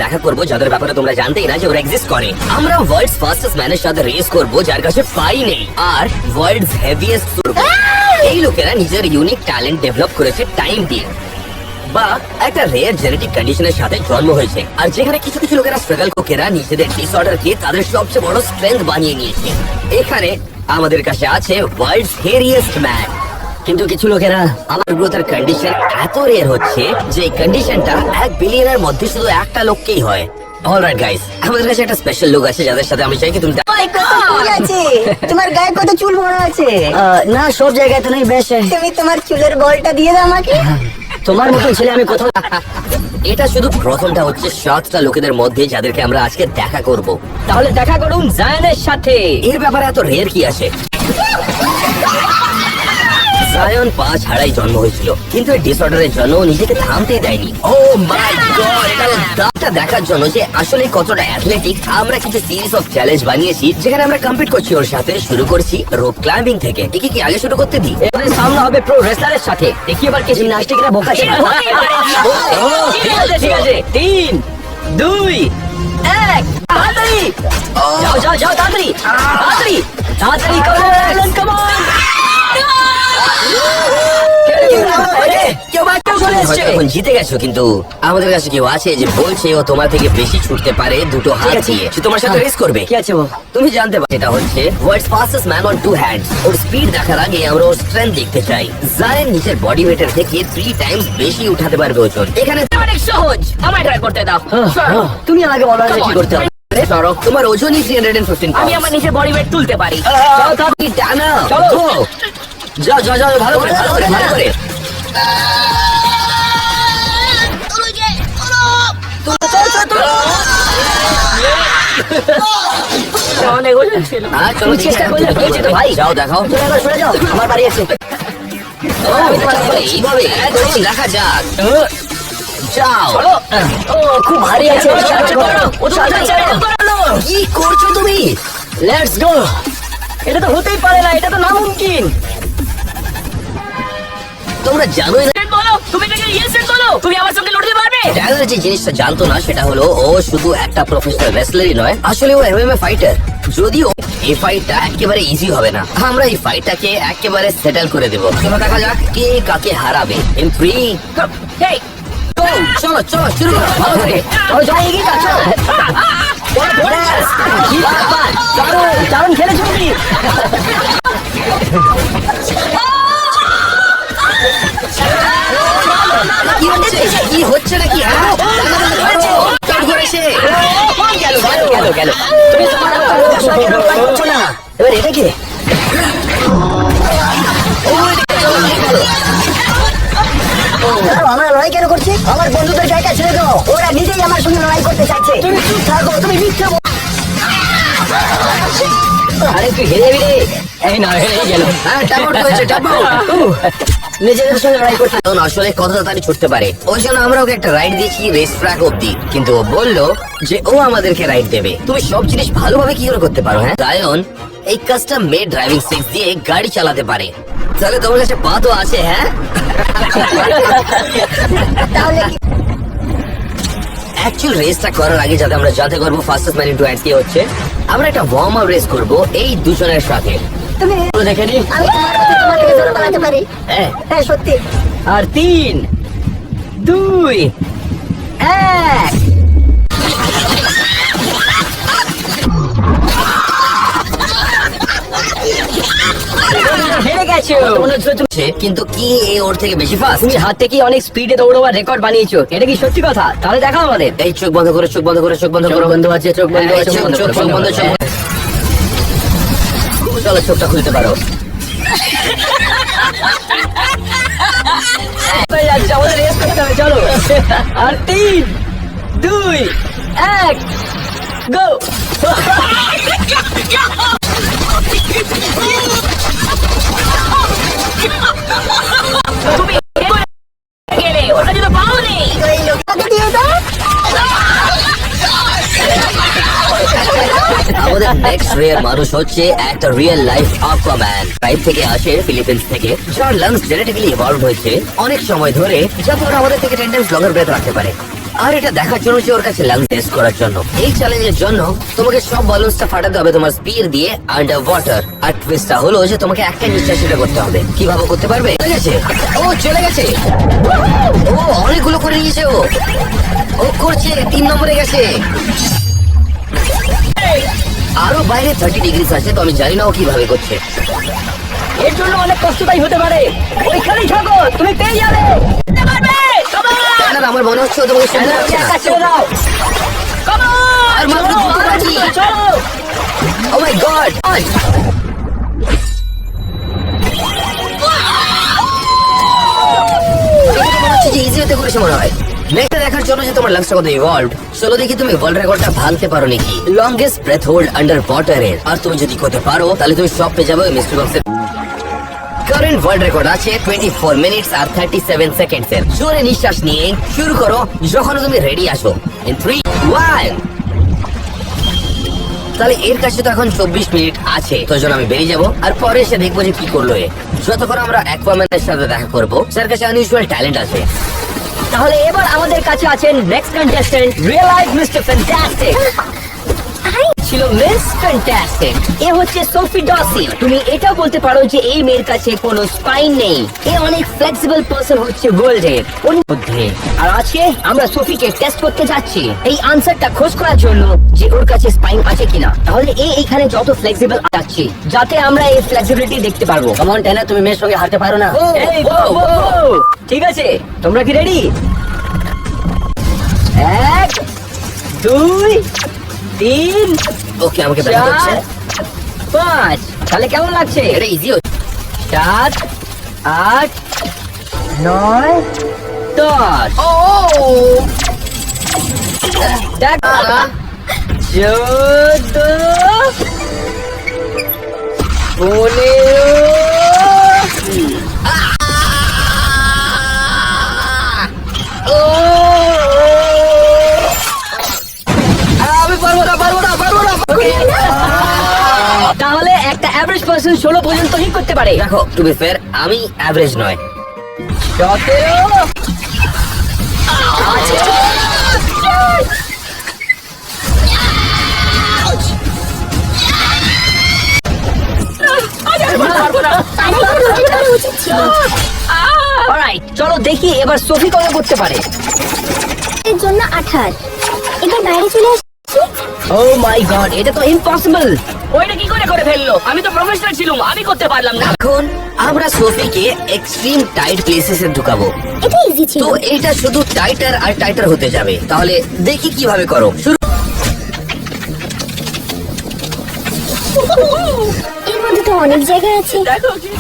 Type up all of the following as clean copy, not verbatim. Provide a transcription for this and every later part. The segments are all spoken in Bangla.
দেখা করবো যাদের ব্যাপারে তোমরা জানতেই না যে ওরা এক্সিস্ট করে। আমরা ওয়ার্ল্ডস ফাস্টেস্ট ম্যানের সাথে রেস করবো যার কাছে পাই নেই, আর ওয়ার্ল্ডস হেভিয়েস্ট করবো। এই লোকেরা নিজের ইউনিক ট্যালেন্ট ডেভেলপ করেছে টাইম দিয়ে, বা একটা রেয়ার জেনেটিক কন্ডিশনের সাথে জন্ম হয়েছে। আর যেখানে কিছু কিছু লোকেরা স্ট্রাগল লোকেরা নিজেদের ডিসঅর্ডারকে তাদের সবচেয়ে বড় স্ট্রেংথ বানিয়ে নিয়েছে। এখানে আমাদের কাছে আছে ওয়ার্ল্ডস হেভিয়েস্ট ম্যান। কিন্তু কিছু লোকেরা আমার গ্রোথের কন্ডিশন এত রেয়ার হচ্ছে যে এই কন্ডিশনটা 1 বিলিয়নের মধ্যে শুধু একটা লোককেই হয়। অলরাইট গাইস, আমাদের কাছে একটা স্পেশাল লোক আছে যাদের সাথে আমি চাই কি তুমি তোমার গায়ে কত চুল বড় আছে? না, সব জায়গায় তো নেই। বেশ, তুমি তোমার চুলের বলটা দিয়ে দাও আমাকে। তোমার মতো ছেলে আমি কোথাও। এটা শুধু প্রথমটা হচ্ছে 7টা লোকেদের মধ্যে যাদেরকে আমরা আজকে দেখা করব। তাহলে দেখা করুন জায়ানের সাথে। এর ব্যাপারে এত রেয়ার কি আছে? জায়ান পা ছাড়াই জন্ম হয়েছিল, কিন্তু এই ডিসঅর্ডারের জন্য নিজেকে থামতে দেয়নি। ও মাই গড, এটা দাঁতটা দেখার জন্য যে আসলে কতটা অ্যাথলেটিক, আমরা কিছু সিরিজ অফ চ্যালেঞ্জ বানিয়েছি যেখানে আমরা কম্পিট করছি ওর সাথে। শুরু করছি রোপ ক্লাইম্বিং থেকে। একে কি আগে শুরু করতে দিই? এবারে সামনে হবে প্রো রেসলারের সাথে। দেখি এবার কি জিমন্যাস্টিকরা বোকাচ্ছে। ঠিক আছে ঠিক আছে, 3 2 1 তাড়াতাড়ি যাও যাও যাও, তাড়াতাড়ি তাড়াতাড়ি তাড়াতাড়ি করো, কাম অন। এখন জিতে গেছো, কিন্তু আমাদের কাছে কেউ আছে যে বলছে ও তোমার থেকে বেশি ছুটতে পারে দুটো হাত দিয়ে। সে তোমার সাথে রেস করবে। কি আছে তুমি জানতে পারো এটা হচ্ছে world's fastest man on 2 hands. ওর স্পিড দেখার আগে আমরা ওর স্ট্রেংথ দেখতে চাই। জায়ান নিজের বডি ওয়েটের থেকে 3 টাইমস বেশি উঠাতে পারবে ওজন। এখানে অনেক সহজ, আমায় ট্রাই করতে দাও। তুমি আমাকে বলো কি করতে হবে। তোমার ওজনই 315। আমি আমার নিজের বডি ওয়েট তুলতে পারি। টানা যাও যাও যাও, ভালো করে ভালো করে ভালো করে। চেষ্টা করলে হয়েছে তো ভাই। যাও দেখাও, সরে যাও, আমার বাড়ি আছে। এইভাবে দেখা যাক। যাও। ও খুব ভারী আছে। কি করছো তুমি? Let's go. এটা তো হতেই পারে না, এটা তো নামুমকিন। তোমরা জানোই না, তুমি আমার সঙ্গে লড়তে পারবে। ট্যালার যে জিনিসটা জানতো না সেটা হলো ও শুধু একটা প্রফেশনাল রেসলারই নয়, আসলে ও এমএমএ ফাইটার। যদিও এই ফাইটটা একেবারে ইজি হবে না, আমরা এই ফাইটটাকে একেবারে সেটেল করে দেব। চলো দেখা যাক কে কাকে হারাবে। ইন 3 চলো চলো শুরু করো। ভালো করে চলো, এগিয়ে যাও, চলো। দারুণ খেলেছো তুমি। কি হচ্ছে নাকি? এবার এটা কি? আমরা লড়াই কেন করছি? আমার বন্ধুদের জায়গা ছেড়ে দাও, ওরা নিজেই আমার সঙ্গে লড়াই করতে চাইছে। তুমি চুপ থাকো, তুমি মিথ্যা বল। আরে তুই হেরে যাবি রে। এই না, হেরে গেল। হ্যাঁ, টাপট হয়েছে, টাপট। নিজেদের সঙ্গে লড়াই করতে আসলে কত তাড়াতাড়ি ছুটতে পারে। ওই জন্য আমরা ওকে একটা রাইড দিয়েছি রেস ট্র্যাক অব্দি, কিন্তু ও বললো যে ও আমাদেরকে রাইড দেবে। তুমি সব জিনিস ভালোভাবে কি করে করতে পারো? হ্যাঁ, জায়ান এই কাস্টম মেড ড্রাইভিং সিক্স দিয়ে গাড়ি চালাতে পারে। তাহলে তোমার কাছে পা তো আছে। হ্যাঁ, তাহলে অ্যাকচুয়াল রেসটা করার আগে যাতে আমরা জানতে পারবো ফাস্টেস্ট ম্যান ইন 2 হ্যান্ডস কি হচ্ছে, আমরা একটা ওয়ার্ম আপ রেস করবো এই দুজনের সাথে। তুমি দেখে নি আমি তোমার থেকে দৌড় পালাতে পারি। হ্যাঁ, সত্যি। আর 3 2 1 হেরে গেছো। কিন্তু কি ওর থেকে বেশি ফাস্ট? তুমি হাত থেকে অনেক স্পিডে দৌড়াবার রেকর্ড বানিয়েছো, এটা কি সত্যি কথা? তাহলে দেখাও আমাদের। এই চোখ বন্ধ করো, চোখ বন্ধ করো, চোখ বন্ধ করো। বন্ধ আছে, চোখ বন্ধ আছে, চোখ বন্ধ। চলো চোখটা খুলতে পারো। আমাদের রেস করতে হবে, চলো। আর 3 2 1 গো। আমাদের নেক্সট রেয়ার মানুষ হচ্ছে একটা রিয়েল লাইফ অ্যাকুয়াম্যান। টাইপ থেকে আসে ফিলিপিন্স থেকে, যার লাংস জেনেটিক্যালি ইভলভ হয়েছে অনেক সময় ধরে, যাতে ওরা আমাদের থেকে 10 টাইমস লঙ্গার ব্রেথ রাখতে পারে। আর এটা দেখার জন্য যে ওর কাছে লাংস টেস্ট করার জন্য। এই চ্যালেঞ্জের জন্য তোমাকে সব বালুন্সটা ফাটাতে হবে তোমার স্পিড দিয়ে আন্ডার ওয়াটার। আর টুইস্টটা হলো যে তোমাকে একটা নিঃশ্বাস এটা করতে হবে। কিভাবে করতে পারবে? চলে গেছে, ও চলে গেছে, ও অনেকগুলো করে নিয়েছে, ও করছে 3 নম্বরে গেছে। আরো বাইরে 30 ডিগ্রি আছে, তো আমি জানি না ও কিভাবে করছে। এর জন্য অনেক কষ্টদায়ী হতে পারে। ওইখানেই থাকো, তুমি পেয়ে যাবে। পেতে পারবে। Come on! না, আমার মনে হচ্ছে ও তোমাকে শুনতে পাচ্ছে না। একা ছেড়ে দাও। Come on! আর মাত্র চলো, দুটো বাকি। চলো। ও মাই গড, ইজি হতে করেছে মনে হয়। নেক্সট দেখার জন্য যে তোমার লাংসটা কত ইভলভড, চলো দেখি তুমি ওয়ার্ল্ড রেকর্ডটা ভাঙতে পারো নাকি লংগেস্ট ব্রেথ হোল্ড আন্ডার ওয়াটারের। আর তুমি যদি করতে পারো তাহলে তুমি সব পেয়ে যাবে মিস্টার বক্সের। কারেন্ট ওয়ার্ল্ড রেকর্ড আছে 24 মিনিটস আর 37 সেকেন্ডস এর। জোরে নিঃশ্বাস নিয়ে শুরু করো যখন তুমি রেডি আসো। ইন 3, 1। তাহলে এর কাছে তো এখন 24 মিনিট আছে, তো জন্য আমি বেরিয়ে যাবো আর পরে এসে দেখবো যে কি করলো এ। যতক্ষণ আমরা অ্যাকুয়াম্যানের সাথে দেখা করবো, যার কাছে আনইউজুয়াল ট্যালেন্ট আছে। তাহলে এবার আমাদের কাছে আছেন next contestant, real life mister fantastic. ছিল মিস ফ্যান্টাস্টিক। এ হচ্ছে সোফি ডসি। তুমি এটাও বলতে পারো যে এই মেয়ের কাছে কোনো স্পাইন নেই। এ অনেক ফ্লেক্সিবল পারসন হচ্ছে ওয়ার্ল্ডের মধ্যে। আর আজকে আমরা সোফিকে টেস্ট করতে যাচ্ছি এই আনসারটা খোঁজ করার জন্য যে ওর কাছে স্পাইন আছে কিনা। তাহলে এ এইখানে যত ফ্লেক্সিবল যাচ্ছে যাতে আমরা এই ফ্লেক্সিবিলিটি দেখতে পারবো। কেমন টেনা, তুমি মেয়ের সঙ্গে হাঁটতে পারো না? এই, ঠিক আছে, তোমরা কি রেডি? 1, 2, 3, ওকে, আমাকে ব্যাক করছে। 4, 5। তাহলে কেমন লাগছে? এটা ইজি হচ্ছে। 7, 8, 9, 10। ও দেখ, 14, 15। তাহলে একটা অ্যাভারেজ পারসন 16 পর্যন্ত হিট করতে পারে। দেখো, টু বি ফেয়ার আমি অ্যাভারেজ নয়। 17, অলরাইট, চলো দেখি এবার সোফি কত করতে পারে। এর জন্য 28। এবার বাইরে চলে আসছি। ও মাই গড, এটা তো ইম্পসিবল। ওইটা কি করে ফেললো? আমি তো প্রফেশনাল ছিলাম, আমি করতে পারলাম না। এখন আমরা সোফিকে এক্সট্রিম টাইট প্লেসেসে ঢুকাবো। এটা ইজি ছিল। তো এটা শুধু টাইটার আর টাইটার হতে যাবে। তাহলে দেখি কিভাবে করো। শুরু। এর মধ্যে তো অনেক জায়গা আছে।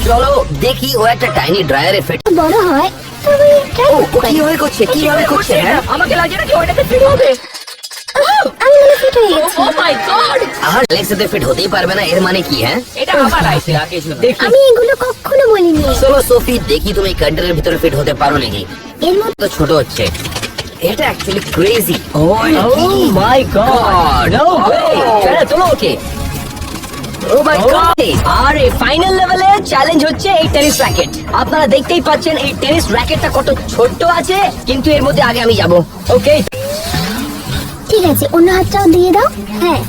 চলো দেখি ও একটা টাইনি ড্রায়ারে ফিট। বড় হয় তবে ট্রাই করতে পারি। কিভাবে করছে, কিভাবে করছে? হ্যাঁ, আমাকে লাগে নাকি ওইটাতে ফিট হবে। আমি মনে ফিট হয়ে গেছি। ও মাই গড, আর লেক্সতে ফিট হতেই পারবে না, এর মানে কি? হ্যাঁ, এটা আবার আইছে আগে শুনো। দেখি আমি এগুলো কখনো বলিনি। চলো সোফি দেখি তুমি কন্টেনারের ভিতরে ফিট হতে পারো নাকি। এর মধ্যে তো ছোট হচ্ছে, এটা অ্যাকচুয়ালি ক্রেজি। ও মাই গড, নো ওয়ে। চলো ওকে। ও মাই গড, আর এই ফাইনাল লেভেলে চ্যালেঞ্জ হচ্ছে এই টেনিস র‍্যাকেট। আপনারা দেখতেই পাচ্ছেন এই টেনিস র‍্যাকেটটা কত ছোট আছে, কিন্তু এর মধ্যে আগে আমি যাব। ওকে, ঠিক আছে, অন্য হাতটাও দিয়ে দাও। হ্যাঁ,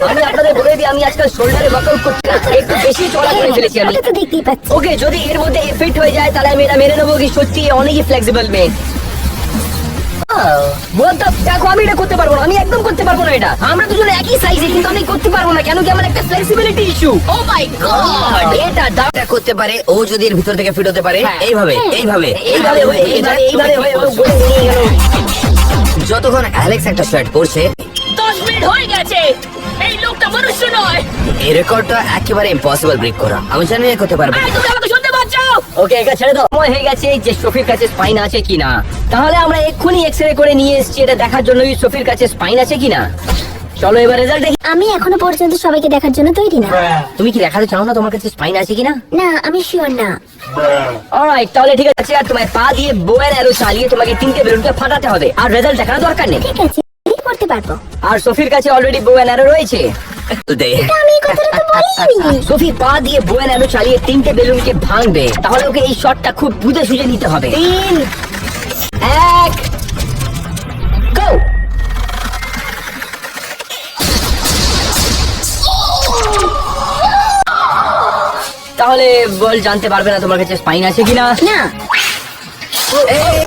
আমি আপনাদের বলে দিই, আমি আজকাল শোল্ডারে ওয়ার্কআউট করছি না, একটু বেশি চড়া করে ফেলেছি আমি। ওটা তো দেখতেই পাচ্ছি। ওকে, যদি এর মধ্যে ফিট হয়ে যায় তাহলে আমি এটা মেনে নেবো কি সত্যি অনেকই ফ্লেক্সিবল মেয়ে। দেখো, আমি এটা করতে পারবো না, আমি একদম করতে পারবো না এটা। আমরা দুজন একই সাইজে, কিন্তু আমি করতে পারবো না। কেন কি? আমার একটা ফ্লেক্সিবিলিটি ইস্যু। ও মাই গড, এটা এটা করতে পারে ও যদি এর ভিতর থেকে ফিট হতে পারে। হ্যাঁ। এইভাবে এইভাবে এইভাবে হয়ে বলে নিয়ে গেল। যতক্ষণ অ্যালেক্স একটা শার্ট পরছে, 10 মিনিট হয়ে গেছে। এই লোকটা মনুষ্য নয়। এই রেকর্ডটা একেবারে ইম্পসিবল ব্রেক করা। আমি জানি না করতে পারবে। তুমি আমাকে শুনতে পাচ্ছ? ওকে, এটা ছেড়ে দাও। সময় হয়ে গেছে যে সোফির কাছে স্পাইন আছে কিনা। তাহলে আমরা এক্ষুনি এক্সরে করে নিয়ে এসেছি এটা দেখার জন্য যে সোফির কাছে স্পাইন আছে কিনা। চলো এবার রেজাল্ট দেখি। আমি এখনো পর্যন্ত সবাইকে দেখার জন্য তৈরি না। তুমি কি দেখাতে চাও না তোমার কাছে স্পাইন আছে কিনা? না, আমি শিওর না। অলরাইট, তাহলে ঠিক আছে। আর তোমার পা দিয়ে বো এন্ড অ্যারো চালিয়ে তোমাকে 3টে বেলুনকে ফাটাতে হবে। আর রেজাল্ট দেখানোর দরকার নেই। ঠিক আছে, করতে পারবো। আর সোফির কাছে অলরেডি বো এন্ড অ্যারো রয়েছে। আমি এই কথাটা তো বলিনি। সোফি পা দিয়ে বো এন্ড অ্যারো চালিয়ে 3টে বেলুনকে ভাঙবে। তাহলে ওকে এই শটটা খুব বুঝে সুঝে নিতে হবে। 3, এক, গো। তাহলে বল জানতে পারবে না তোমার কাছে স্পাইন আছে কিনা? না,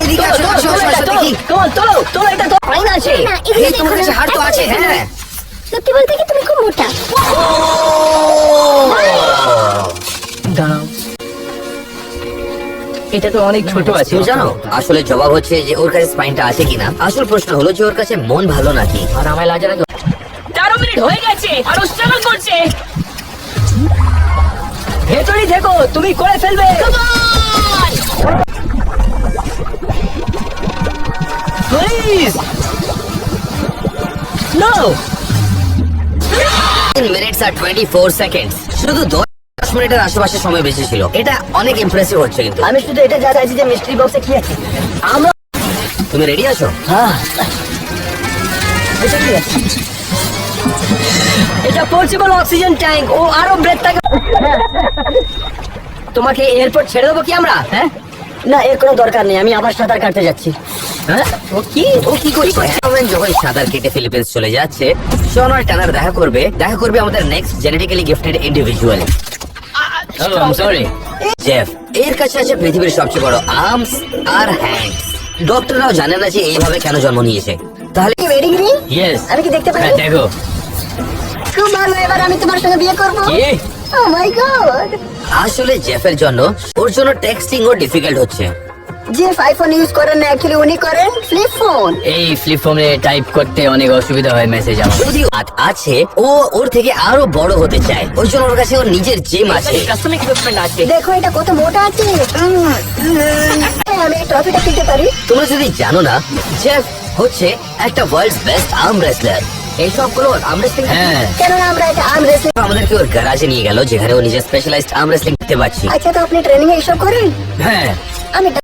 এদিকে আসো, আসো, আসো, আসো, দেখি। তোলো এটা তো স্পাইন আছে। না, এগুলো এই তোমার দেখো কাছে না। হাড় তো আছে, হ্যাঁ। সত্যি বলতে কি তুমি খুব মোটা। দাঁড়াও, এটা তো অনেক ছোট আছে। তুমি জানো আসলে জবাব হচ্ছে যে ওর কাছে স্পাইনটা আছে কিনা। আসল প্রশ্ন হলো যে ওর কাছে মন ভালো নাকি। আর আমায় লাজে না। 13 মিনিট হয়ে গেছে, আরো স্ট্রাগল করছে। ভেতরেই থেকো, তুমি করে ফেলবে। Please no. 10 minutes আর 24 seconds, শুধু 10 মিনিটের আশেপাশে সময় বেশি ছিল। এটা অনেক ইমপ্রেসিভ হচ্ছে কিন্তু। আমি শুধু এটা যা চাইছি যে মিস্ট্রি বক্সে কি আছে। আমরা তুমি রেডি আছো? হ্যাঁ, এটা কি আছে? এটা পোর্টেবল অক্সিজেন ট্যাঙ্ক। ও আরো ব্রেথ থাকে। তোমাকে এয়ারপোর্ট ছেড়ে দেবো কি আমরা? হ্যাঁ, না, এর কোনো দরকার নেই। আমি আবার সাঁতার কাটতে যাচ্ছি। হ্যাঁ, ও কি করছে? এখন যখন সাঁতার কেটে ফিলিপিন্স চলে যাচ্ছে, শন আর টানার দেখা করবে আমাদের next genetically gifted individual. Sorry. Jeff এর কাছে আছে পৃথিবীর সবচেয়ে বড় আর্মস আর হ্যান্ডস। ডক্টররাও জানে না যে এইভাবে কেন জন্ম নিয়েছে। তাহলে ওয়েডিং রিং? ইয়েস, আমি কি দেখতে পারি? দেখো। খুব ভালো, এবার আমি তোমার সঙ্গে বিয়ে করব। কি? ও মাই গড। আসলে জেফের জন্য ওর জন্য টেক্সটিং ও ডিফিকাল্ট হচ্ছে। যে আইফোন ইউজ করেন না, অ্যাকচুয়ালি উনি করেন ফ্লিপ ফোন। এই ফ্লিপ ফোনে টাইপ করতে অনেক অসুবিধা হয় মেসেজ আমার। যদিও আছে, ও ওর থেকে আরো বড় হতে চায়। ওই জন্য ওর কাছে ওর নিজের জিম আছে। কাস্টমার ইকুইপমেন্ট আছে। দেখো এটা কত মোটা আছে। আমি এই ট্রফিটা কিনতে পারি? তোমরা যদি জানো না, জেফ হচ্ছে একটা ওয়ার্ল্ডস বেস্ট আর্ম রেসলার। এইসবগুলো আর্ম রেসলিং। হ্যাঁ, কেননা আমরা এটা আর্ম রেসলিং। আমাদেরকে ওর গ্যারাজে নিয়ে গেল, যেখানে ও নিজের স্পেশালাইজড আর্ম রেসলিং করতে পারছি। আচ্ছা, তো আপনি ট্রেনিং এ এইসব করেন? হ্যাঁ। আমি